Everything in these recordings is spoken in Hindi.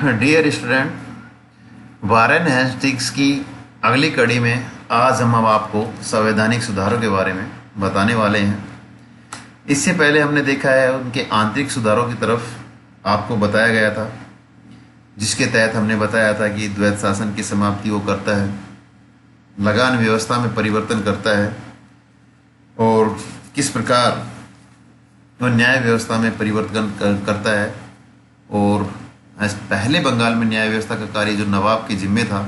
डियर स्टूडेंट, वारेन हेस्टिंग्स की अगली कड़ी में आज हम अब आपको संवैधानिक सुधारों के बारे में बताने वाले हैं। इससे पहले हमने देखा है उनके आंतरिक सुधारों की तरफ आपको बताया गया था, जिसके तहत हमने बताया था कि द्वैत शासन की समाप्ति वो करता है, लगान व्यवस्था में परिवर्तन करता है और किस प्रकार वो न्याय व्यवस्था में परिवर्तन करता है। और पहले बंगाल में न्याय व्यवस्था का कार्य जो नवाब के जिम्मे था,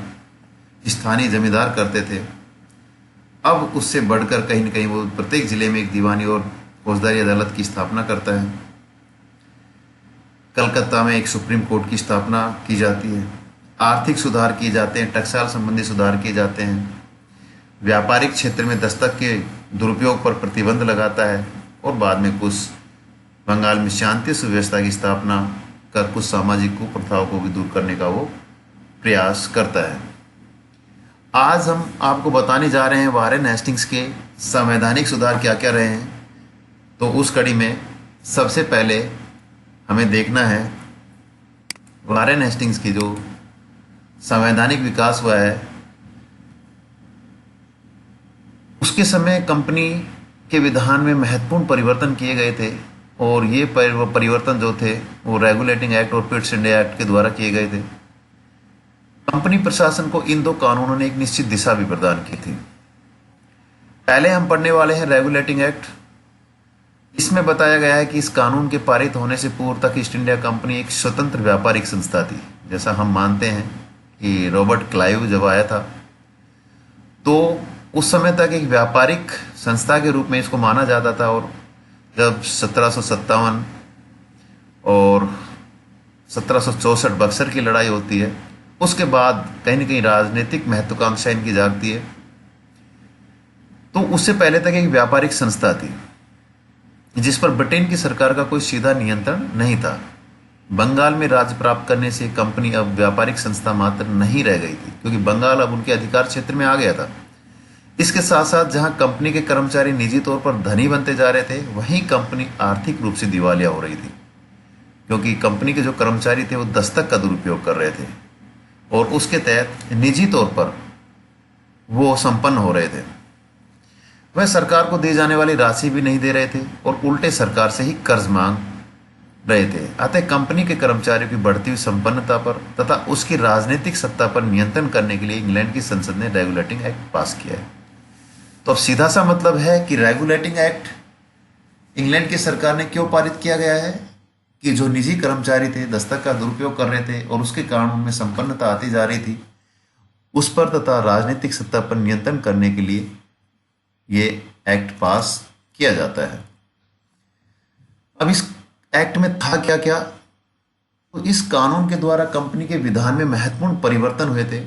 स्थानीय जमींदार करते थे, अब उससे बढ़कर कहीं न कहीं वो प्रत्येक जिले में एक दीवानी और फौजदारी अदालत की स्थापना करता है। कलकत्ता में एक सुप्रीम कोर्ट की स्थापना की जाती है। आर्थिक सुधार किए जाते हैं, टकसाल संबंधी सुधार किए जाते हैं। व्यापारिक क्षेत्र में दस्तक के दुरुपयोग पर प्रतिबंध लगाता है और बाद में कुछ बंगाल में शांति सुव्यवस्था की स्थापना कर कुछ सामाजिक कुप्रथाओं को भी दूर करने का वो प्रयास करता है। आज हम आपको बताने जा रहे हैं वारेन हेस्टिंग्स के संवैधानिक सुधार क्या क्या रहे हैं। तो उस कड़ी में सबसे पहले हमें देखना है वारेन हेस्टिंग्स की जो संवैधानिक विकास हुआ है, उसके समय कंपनी के विधान में महत्वपूर्ण परिवर्तन किए गए थे और ये परिवर्तन जो थे वो रेगुलेटिंग एक्ट और पिट्स इंडिया एक्ट के द्वारा किए गए थे। कंपनी प्रशासन को इन दो कानूनों ने एक निश्चित दिशा भी प्रदान की थी। पहले हम पढ़ने वाले हैं रेगुलेटिंग एक्ट। इसमें बताया गया है कि इस कानून के पारित होने से पूर्व तक ईस्ट इंडिया कंपनी एक स्वतंत्र व्यापारिक संस्था थी। जैसा हम मानते हैं कि रॉबर्ट क्लाइव जब आया था तो उस समय तक एक व्यापारिक संस्था के रूप में इसको माना जाता था, और जब 1757 और 1764 बक्सर की लड़ाई होती है, उसके बाद कहीं न कहीं राजनीतिक महत्वाकांक्षा इनकी जागती है। तो उससे पहले तक एक व्यापारिक संस्था थी जिस पर ब्रिटेन की सरकार का कोई सीधा नियंत्रण नहीं था। बंगाल में राज्य प्राप्त करने से कंपनी अब व्यापारिक संस्था मात्र नहीं रह गई थी, क्योंकि बंगाल अब उनके अधिकार क्षेत्र में आ गया था। इसके साथ साथ जहां कंपनी के कर्मचारी निजी तौर पर धनी बनते जा रहे थे, वहीं कंपनी आर्थिक रूप से दिवालिया हो रही थी, क्योंकि कंपनी के जो कर्मचारी थे वो दस्तक का दुरुपयोग कर रहे थे और उसके तहत निजी तौर पर वो संपन्न हो रहे थे। वह सरकार को दी जाने वाली राशि भी नहीं दे रहे थे और उल्टे सरकार से ही कर्ज मांग रहे थे। अतः कंपनी के कर्मचारियों की बढ़ती हुई संपन्नता पर तथा उसकी राजनीतिक सत्ता पर नियंत्रण करने के लिए इंग्लैंड की संसद ने रेगुलेटिंग एक्ट पास किया है। तो अब सीधा सा मतलब है कि रेगुलेटिंग एक्ट इंग्लैंड की सरकार ने क्यों पारित किया गया है कि जो निजी कर्मचारी थे, दस्तक का दुरुपयोग कर रहे थे और उसके कारण उनमें संपन्नता आती जा रही थी, उस पर तथा राजनीतिक सत्ता पर नियंत्रण करने के लिए ये एक्ट पास किया जाता है। अब इस एक्ट में था क्या क्या? तो इस कानून के द्वारा कंपनी के विधान में महत्वपूर्ण परिवर्तन हुए थे।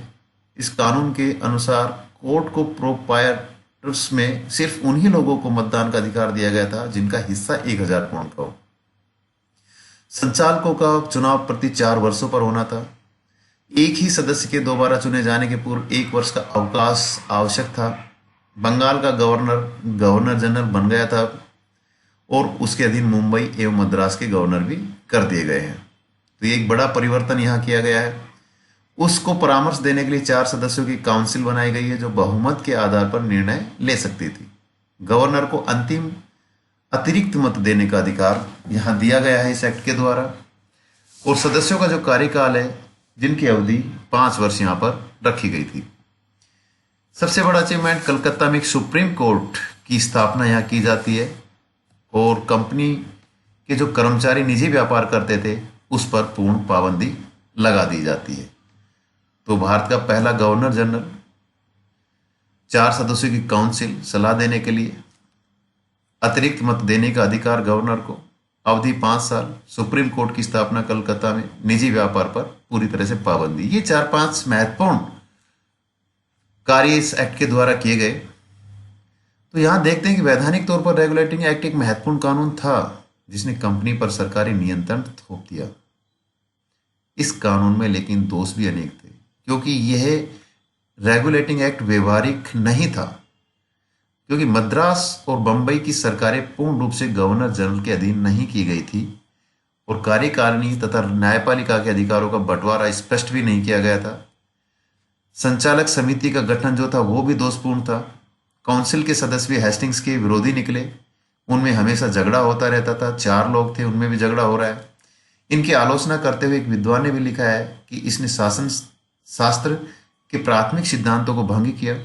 इस कानून के अनुसार कोर्ट को प्रोप्राइटर्स में सिर्फ उन्हीं लोगों को मतदान का अधिकार दिया गया था जिनका हिस्सा 1000 पाउंड का हो। संचालकों का चुनाव प्रति 4 वर्षों पर होना था। एक ही सदस्य के दोबारा चुने जाने के पूर्व 1 वर्ष का अवकाश आवश्यक था। बंगाल का गवर्नर जनरल बन गया था और उसके अधीन मुंबई एवं मद्रास के गवर्नर भी कर दिए गए हैं। तो ये एक बड़ा परिवर्तन यहाँ किया गया है। उसको परामर्श देने के लिए 4 सदस्यों की काउंसिल बनाई गई है जो बहुमत के आधार पर निर्णय ले सकती थी। गवर्नर को अंतिम अतिरिक्त मत देने का अधिकार यहाँ दिया गया है इस एक्ट के द्वारा। और सदस्यों का जो कार्यकाल है, जिनकी अवधि 5 वर्ष यहाँ पर रखी गई थी। सबसे बड़ा अचीवमेंट, कलकत्ता में एक सुप्रीम कोर्ट की स्थापना यहाँ की जाती है और कंपनी के जो कर्मचारी निजी व्यापार करते थे उस पर पूर्ण पाबंदी लगा दी जाती है। तो भारत का पहला गवर्नर जनरल, 4 सदस्यों की काउंसिल सलाह देने के लिए, अतिरिक्त मत देने का अधिकार गवर्नर को, अवधि 5 साल, सुप्रीम कोर्ट की स्थापना कलकत्ता में, निजी व्यापार पर पूरी तरह से पाबंदी। ये 4-5 महत्वपूर्ण कार्य इस एक्ट के द्वारा किए गए। तो यहां देखते हैं कि वैधानिक तौर पर रेगुलेटिंग एक्ट एक महत्वपूर्ण कानून था जिसने कंपनी पर सरकारी नियंत्रण थोप दिया। इस कानून में लेकिन दोष भी अनेक थे, क्योंकि यह रेगुलेटिंग एक्ट व्यवहारिक नहीं था, क्योंकि मद्रास और बंबई की सरकारें पूर्ण रूप से गवर्नर जनरल के अधीन नहीं की गई थी और कार्यकारिणी तथा न्यायपालिका के अधिकारों का बंटवारा स्पष्ट भी नहीं किया गया था। संचालक समिति का गठन जो था वो भी दोषपूर्ण था। काउंसिल के सदस्य भी हेस्टिंग्स के विरोधी निकले, उनमें हमेशा झगड़ा होता रहता था, 4 लोग थे उनमें भी झगड़ा हो रहा है। इनकी आलोचना करते हुए एक विद्वान ने भी लिखा है कि इसने शासन शास्त्र के प्राथमिक सिद्धांतों को भंग किया।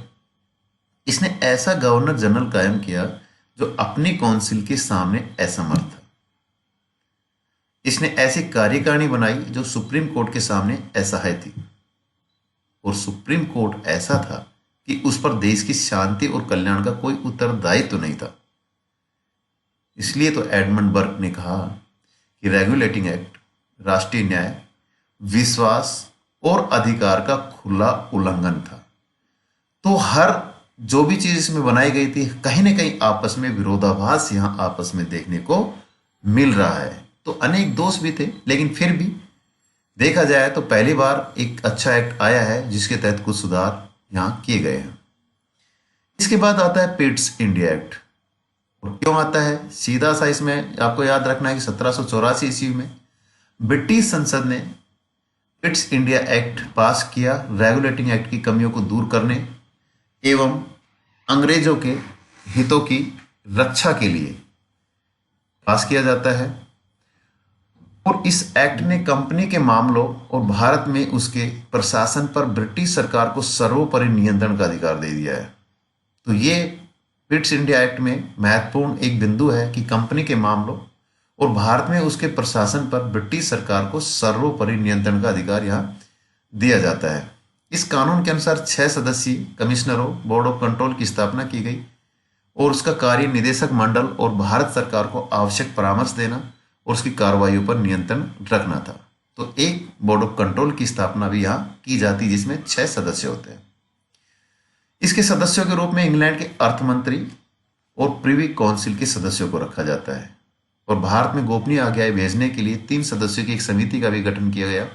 इसने ऐसा गवर्नर जनरल कायम किया जो अपनी काउंसिल के सामने असमर्थ था। इसने ऐसी कार्यकारिणी बनाई जो सुप्रीम कोर्ट के सामने असहाय थी, और सुप्रीम कोर्ट ऐसा था कि उस पर देश की शांति और कल्याण का कोई उत्तरदायित्व नहीं था। इसलिए तो एडमंड बर्क ने कहा कि रेगुलेटिंग एक्ट राष्ट्रीय न्याय, विश्वास और अधिकार का खुला उल्लंघन था। तो हर जो भी चीज इसमें बनाई गई थी कहीं ना कहीं आपस में विरोधाभास यहां आपस में देखने को मिल रहा है। तो अनेक दोष भी थे, लेकिन फिर भी देखा जाए तो पहली बार एक अच्छा एक्ट आया है जिसके तहत कुछ सुधार यहां किए गए हैं। इसके बाद आता है पिट्स इंडिया एक्ट। और क्यों आता है, सीधा सा इसमें आपको याद रखना है कि 1784 ईस्वी में ब्रिटिश संसद ने पिट्स इंडिया एक्ट पास किया। रेगुलेटिंग एक्ट की कमियों को दूर करने एवं अंग्रेजों के हितों की रक्षा के लिए पास किया जाता है। और इस एक्ट ने कंपनी के मामलों और भारत में उसके प्रशासन पर ब्रिटिश सरकार को सर्वोपरि नियंत्रण का अधिकार दे दिया है। तो ये पिट्स इंडिया एक्ट में महत्वपूर्ण एक बिंदु है कि कंपनी के मामलों और भारत में उसके प्रशासन पर ब्रिटिश सरकार को सर्वोपरि नियंत्रण का अधिकार यहाँ दिया जाता है। इस कानून के अनुसार 6 सदस्यीय कमिश्नरों बोर्ड ऑफ कंट्रोल की स्थापना की गई और उसका कार्य निदेशक मंडल और भारत सरकार को आवश्यक परामर्श देना और उसकी कार्रवाइयों पर नियंत्रण रखना था। तो एक बोर्ड ऑफ कंट्रोल की स्थापना भी यहाँ की जाती है जिसमें 6 सदस्य होते हैं। इसके सदस्यों के रूप में इंग्लैंड के अर्थ मंत्री और प्रिवी काउंसिल के सदस्यों को रखा जाता है। और भारत में गोपनीय आज्ञाएं भेजने के लिए 3 सदस्यों की एक समिति का भी गठन किया गया।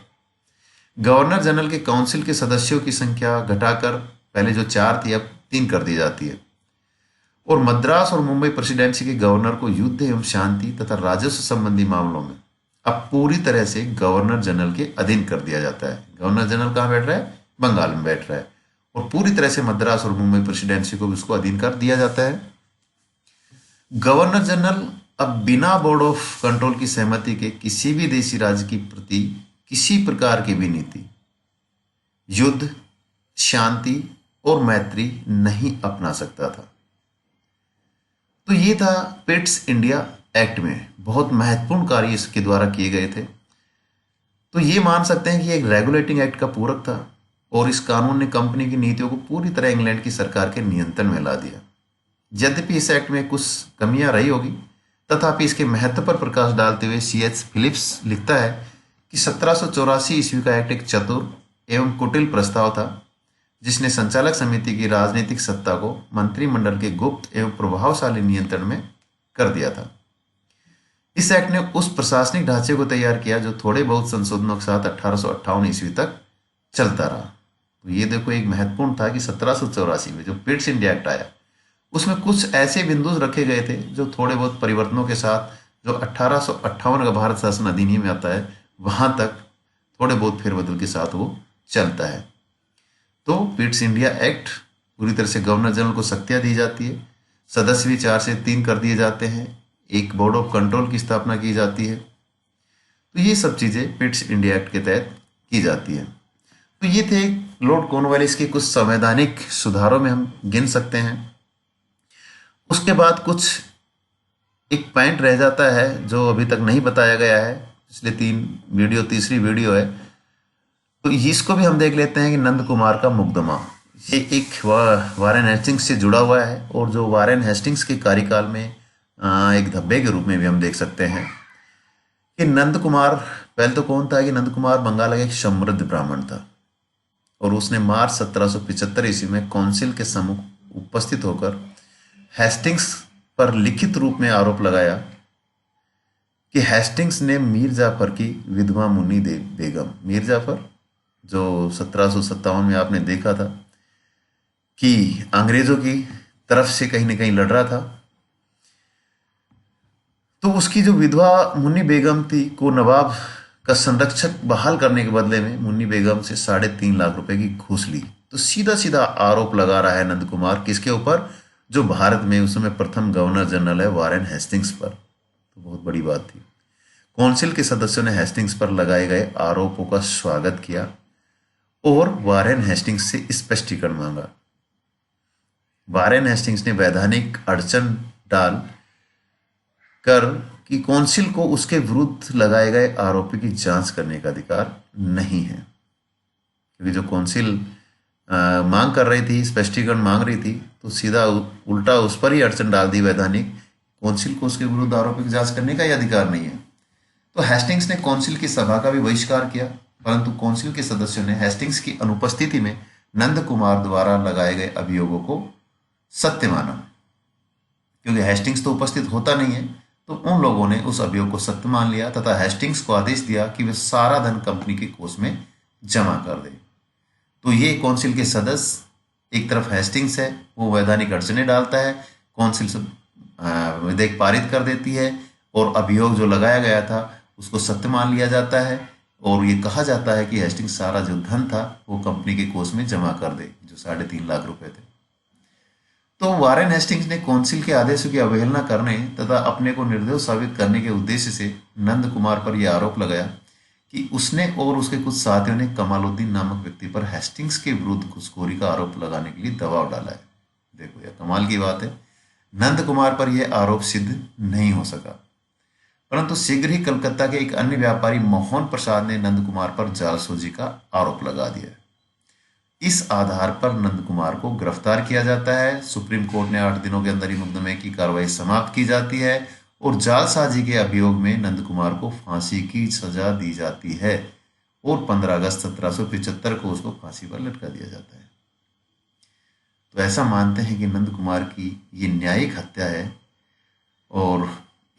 गवर्नर जनरल के काउंसिल के सदस्यों की संख्या घटाकर पहले जो 4 थी अब 3 कर दी जाती है। और मद्रास और मुंबई प्रेसिडेंसी के गवर्नर को युद्ध एवं शांति तथा राजस्व संबंधी मामलों में अब पूरी तरह से गवर्नर जनरल के अधीन कर दिया जाता है। गवर्नर जनरल कहाँ बैठ रहा है, बंगाल में बैठ रहा है, और पूरी तरह से मद्रास और मुंबई प्रेसिडेंसी को भी उसको अधीन कर दिया जाता है। गवर्नर जनरल अब बिना बोर्ड ऑफ कंट्रोल की सहमति के किसी भी देशी राज्य की प्रति किसी प्रकार की भी नीति, युद्ध, शांति और मैत्री नहीं अपना सकता था। तो ये था पिट्स इंडिया एक्ट में बहुत महत्वपूर्ण कार्य इसके द्वारा किए गए थे। तो ये मान सकते हैं कि एक रेगुलेटिंग एक्ट का पूरक था और इस कानून ने कंपनी की नीतियों को पूरी तरह इंग्लैंड की सरकार के नियंत्रण में ला दिया। यद्यपि इस एक्ट में कुछ कमियां रही होगी, तथापि इसके महत्व पर प्रकाश डालते हुए C.H. फिलिप्स लिखता है कि 1784 ईस्वी का एक्ट एक चतुर एवं कुटिल प्रस्ताव था जिसने संचालक समिति की राजनीतिक सत्ता को मंत्रिमंडल के गुप्त एवं प्रभावशाली नियंत्रण में कर दिया था। इस एक्ट ने उस प्रशासनिक ढांचे को तैयार किया जो थोड़े बहुत संशोधनों के साथ 1858 ईस्वी तक चलता रहा। तो ये देखो एक महत्वपूर्ण था कि 1784 में जो पिट्स इंडिया एक्ट आया उसमें कुछ ऐसे बिंदु रखे गए थे जो थोड़े बहुत परिवर्तनों के साथ जो 1858 का भारत शासन अधिनियम में आता है वहां तक थोड़े बहुत फेरबदल के साथ वो चलता है। तो पिट्स इंडिया एक्ट पूरी तरह से गवर्नर जनरल को शक्तियां दी जाती है, सदस्य भी 4 से 3 कर दिए जाते हैं, एक बोर्ड ऑफ कंट्रोल की स्थापना की जाती है। तो ये सब चीजें पिट्स इंडिया एक्ट के तहत की जाती है। तो ये थे लॉर्ड कॉर्नवालिस के कुछ संवैधानिक सुधारों में हम गिन सकते हैं। उसके बाद कुछ एक पॉइंट रह जाता है जो अभी तक नहीं बताया गया है, पिछले 3 वीडियो तीसरी वीडियो है, तो इसको भी हम देख लेते हैं कि नंद कुमार का मुकदमा। ये एक वारेन हेस्टिंग्स से जुड़ा हुआ है और जो वारेन हेस्टिंग्स के कार्यकाल में एक धब्बे के रूप में भी हम देख सकते हैं कि नंद कुमार पहले तो कौन था कि नंद कुमार बंगाल का एक समृद्ध ब्राह्मण था और उसने मार्च 1775 ईस्वी में काउंसिल के सम्मुख उपस्थित होकर हेस्टिंग्स पर लिखित रूप में आरोप लगाया कि हेस्टिंग्स ने मीर जाफर की विधवा मुन्नी बेगम, मीर जाफर जो 1757 में आपने देखा था कि अंग्रेजों की तरफ से कहीं ना कहीं लड़ रहा था, तो उसकी जो विधवा मुन्नी बेगम थी को नवाब का संरक्षक बहाल करने के बदले में मुन्नी बेगम से 3.5 लाख रुपए की घूस ली। तो सीधा सीधा आरोप लगा रहा है नंद कुमार किसके ऊपर, जो भारत में उस समय प्रथम गवर्नर जनरल है वारेन हेस्टिंग्स पर। तो बहुत बड़ी बात थी। काउंसिल के सदस्यों ने हेस्टिंग्स पर लगाए गए आरोपों का स्वागत किया और वारेन हेस्टिंग्स से स्पष्टीकरण मांगा। वारेन हेस्टिंग्स ने वैधानिक अड़चन डाल कर कि काउंसिल को उसके विरुद्ध लगाए गए आरोपी की जांच करने का अधिकार नहीं है, क्योंकि जो काउंसिल मांग कर रही थी, स्पष्टीकरण मांग रही थी, तो सीधा उल्टा उस पर ही अड़चन डाल दी वैधानिक, काउंसिल को उसके विरुद्ध आरोपी की जांच करने का ही अधिकार नहीं है। तो हेस्टिंग्स ने काउंसिल की सभा का भी बहिष्कार किया, परंतु काउंसिल के सदस्यों ने हेस्टिंग्स की अनुपस्थिति में नंद कुमार द्वारा लगाए गए अभियोगों को सत्य माना। क्योंकि हेस्टिंग्स तो उपस्थित होता नहीं है, तो उन लोगों ने उस अभियोग को सत्य मान लिया तथा हेस्टिंग्स को आदेश दिया कि वे सारा धन कंपनी के कोष में जमा कर दे। तो ये काउंसिल के सदस्य, एक तरफ हेस्टिंग्स है, वो वैधानिक अड़चने डालता है, काउंसिल से विधेयक पारित कर देती है और अभियोग जो लगाया गया था उसको सत्य मान लिया जाता है और ये कहा जाता है कि हेस्टिंग्स सारा जो धन था वो कंपनी के कोष में जमा कर दे, जो 3.5 लाख रुपए थे। तो वारेन हेस्टिंग्स ने काउंसिल के आदेशों की अवहेलना करने तथा अपने को निर्दोष साबित करने के उद्देश्य से नंद कुमार पर यह आरोप लगाया कि उसने और उसके कुछ साथियों ने कमालुद्दीन नामक व्यक्ति पर हेस्टिंग्स के विरुद्ध घूसखोरी का आरोप लगाने के लिए दबाव डाला है। देखो यह कमाल की बात है। नंद कुमार पर यह आरोप सिद्ध नहीं हो सका, परंतु शीघ्र ही कलकत्ता के एक अन्य व्यापारी मोहन प्रसाद ने नंद कुमार पर जालसाजी का आरोप लगा दिया। इस आधार पर नंद कुमार को गिरफ्तार किया जाता है। सुप्रीम कोर्ट ने 8 दिनों के अंदर ही मुकदमे की कार्रवाई समाप्त की जाती है और जालसाजी के अभियोग में नंद कुमार को फांसी की सजा दी जाती है और 15 अगस्त 1775 को उसको फांसी पर लटका दिया जाता है। तो ऐसा मानते हैं कि नंद कुमार की ये न्यायिक हत्या है और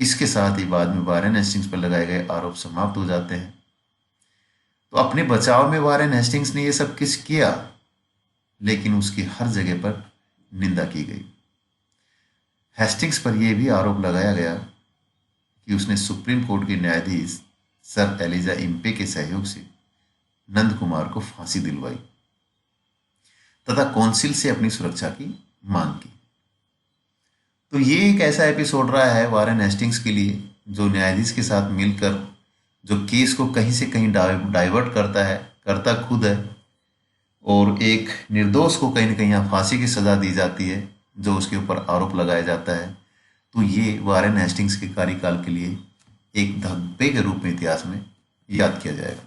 इसके साथ ही बाद में वारेन हेस्टिंग्स पर लगाए गए आरोप समाप्त हो जाते हैं। तो अपने बचाव में वारेन हेस्टिंग्स ने यह सब किस किया, लेकिन उसकी हर जगह पर निंदा की गई। हेस्टिंग्स पर यह भी आरोप लगाया गया कि उसने सुप्रीम कोर्ट के न्यायाधीश सर एलिजा इम्पे के सहयोग से नंद कुमार को फांसी दिलवाई तथा काउंसिल से अपनी सुरक्षा की मांग की। तो ये एक ऐसा एपिसोड रहा है वारेन हेस्टिंग्स के लिए, जो न्यायाधीश के साथ मिलकर जो केस को कहीं से कहीं डाइवर्ट करता है, करता खुद है, और एक निर्दोष को कहीं ना कहीं फांसी की सजा दी जाती है जो उसके ऊपर आरोप लगाया जाता है। तो ये वारेन हेस्टिंग्स के कार्यकाल के लिए एक धब्बे के रूप में इतिहास में याद किया जाएगा।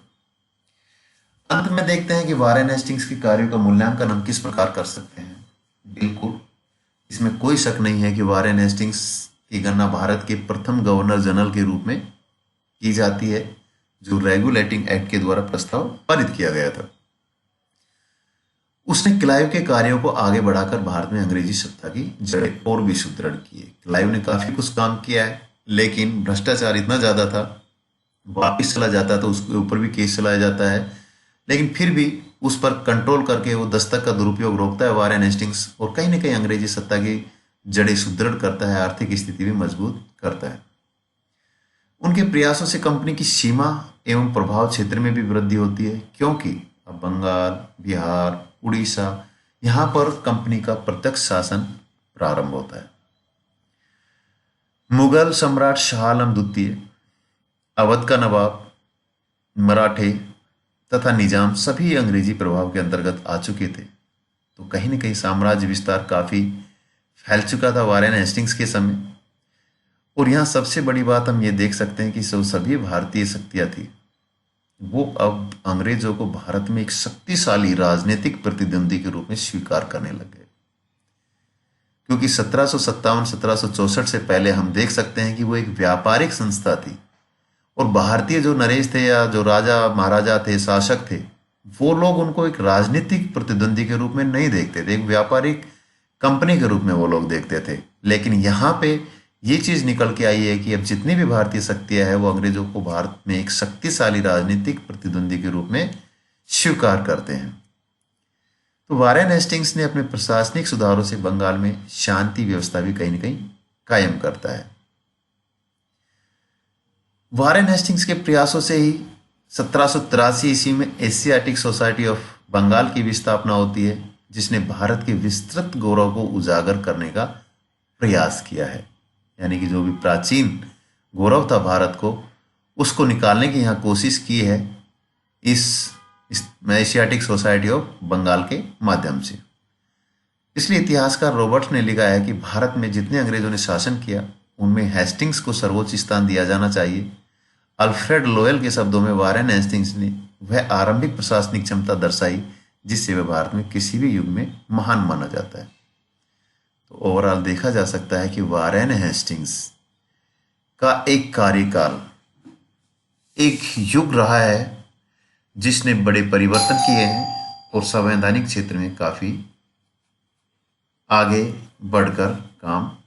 अंत में देखते हैं कि वारेन हेस्टिंग्स के कार्यों का मूल्यांकन हम किस प्रकार कर सकते हैं। बिल्कुल इसमें कोई शक नहीं है कि वारेन हेस्टिंग्स की गणना भारत के प्रथम गवर्नर जनरल के रूप में की जाती है, जो रेगुलेटिंग एक्ट के द्वारा प्रस्ताव पारित किया गया था। उसने क्लाइव के कार्यों को आगे बढ़ाकर भारत में अंग्रेजी सत्ता की जड़ें और भी सुदृढ़ किए। क्लाइव ने काफी कुछ काम किया है, लेकिन भ्रष्टाचार इतना ज्यादा था, वापिस चला जाता तो उसके ऊपर भी केस चलाया जाता है, लेकिन फिर भी उस पर कंट्रोल करके वो दस्तक का दुरुपयोग रोकता है वारेन हेस्टिंग्स और कहीं ना कहीं अंग्रेजी सत्ता की जड़ें सुदृढ़ करता है, आर्थिक स्थिति भी मजबूत करता है। उनके प्रयासों से कंपनी की सीमा एवं प्रभाव क्षेत्र में भी वृद्धि होती है, क्योंकि अब बंगाल, बिहार, उड़ीसा, यहां पर कंपनी का प्रत्यक्ष शासन प्रारंभ होता है। मुगल सम्राट शाह आलम द्वितीय, अवध का नवाब, मराठे तथा निजाम सभी अंग्रेजी प्रभाव के अंतर्गत आ चुके थे। तो कहीं न कहीं साम्राज्य विस्तार काफी फैल चुका था वारेन हेस्टिंग्स के समय। और यहाँ सबसे बड़ी बात हम ये देख सकते हैं कि सभी भारतीय शक्तियां थी, वो अब अंग्रेजों को भारत में एक शक्तिशाली राजनीतिक प्रतिद्वंदी के रूप में स्वीकार करने लग गए। क्योंकि 1757-1764 से पहले हम देख सकते हैं कि वो एक व्यापारिक संस्था थी और भारतीय जो नरेश थे या जो राजा महाराजा थे, शासक थे, वो लोग उनको एक राजनीतिक प्रतिद्वंदी के रूप में नहीं देखते थे, एक व्यापारिक कंपनी के रूप में वो लोग देखते थे। लेकिन यहाँ पे ये चीज निकल के आई है कि अब जितनी भी भारतीय शक्तियां हैं वो अंग्रेजों को भारत में एक शक्तिशाली राजनीतिक प्रतिद्वंदी के रूप में स्वीकार करते हैं। तो वारेन हेस्टिंग्स ने अपने प्रशासनिक सुधारों से बंगाल में शांति व्यवस्था भी कहीं ना कहीं कायम करता है। वारेन हेस्टिंग्स के प्रयासों से ही 1783 ईस्वी में एशियाटिक सोसाइटी ऑफ बंगाल की भी स्थापना होती है, जिसने भारत के विस्तृत गौरव को उजागर करने का प्रयास किया है। यानी कि जो भी प्राचीन गौरव था भारत को, उसको निकालने की यहाँ कोशिश की है इस, इस एशियाटिक सोसाइटी ऑफ बंगाल के माध्यम से। इसलिए इतिहासकार रॉबर्ट्स ने लिखा है कि भारत में जितने अंग्रेजों ने शासन किया उनमें हेस्टिंग्स को सर्वोच्च स्थान दिया जाना चाहिए। अल्फ्रेड लोयल के शब्दों में वारेन हेस्टिंग्स ने वह आरंभिक प्रशासनिक क्षमता दर्शाई जिससे वह भारत में किसी भी युग में महान माना जाता है। तो ओवरऑल देखा जा सकता है कि वारेन हेस्टिंग्स का एक कार्यकाल एक युग रहा है जिसने बड़े परिवर्तन किए हैं और संवैधानिक क्षेत्र में काफी आगे बढ़कर काम